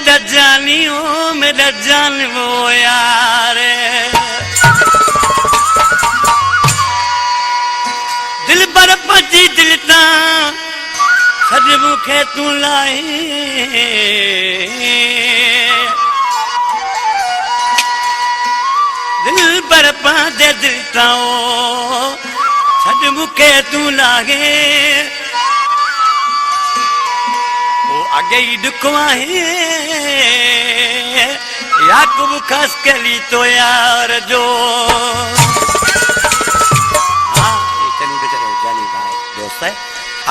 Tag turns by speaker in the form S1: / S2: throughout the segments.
S1: मेरा जानी ओ मेरा जान वो यार दिल पर पची दिल ता सज मुखे तू लाई दिल पर पादे दिल ताओ सज मुखे तू लागे आगे ही दुखवा है याकूब खास के लिए तो यार जो हाँ चनी बेचारे जानी भाई दोस्त है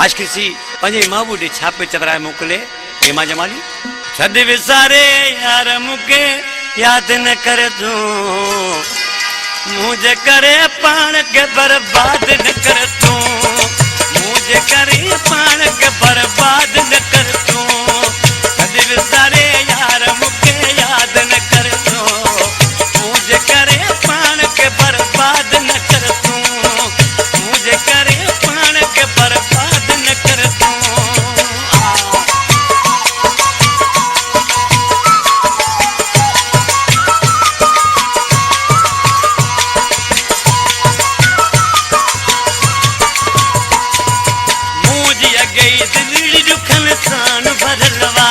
S1: आज किसी पंजे माबूडी छापे चतराए मोकले हेमा जमाली छद विसारे यार मुके याद न कर तू मुझे करे पान के बर्बाद न कर तू मुझे करे पान के बर्बाद न कर तू सारे यार मुझे याद न कर तू मुझे करे पान के बर्बाद न कर तू मुझे करे पान के बर्बाद न कर तू मुझे गई दिल दुखन सान बदलवा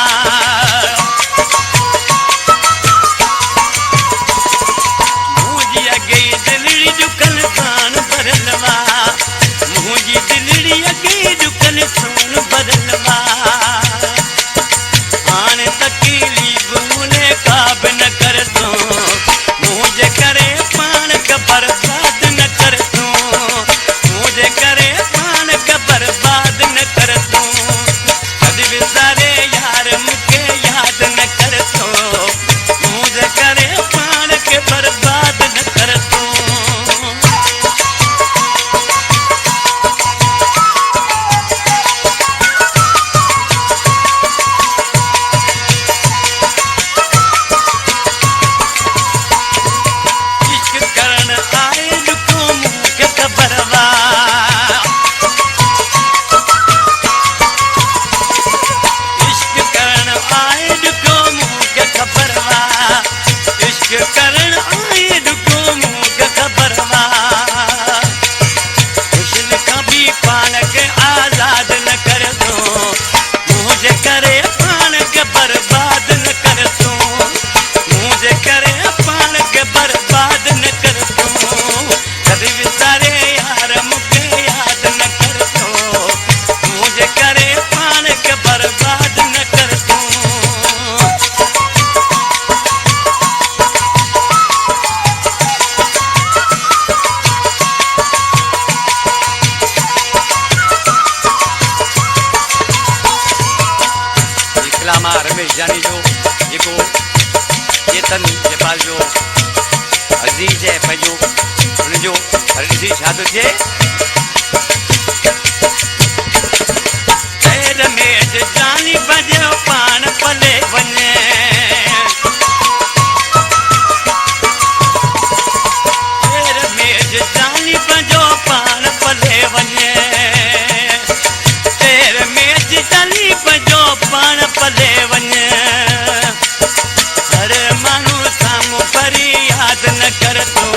S1: रमेश जानी जो जेको चेतन जयपाल जो अजीज है पंहिंजो उनजो ॾिसी छा थो थिए रमेश जानी भॼो पाण पले वञे रमेश जानी भॼो पाण पले वञे रमेश जानी भॼो पाण पले हर मानू साम्हूं पर याद न कर तू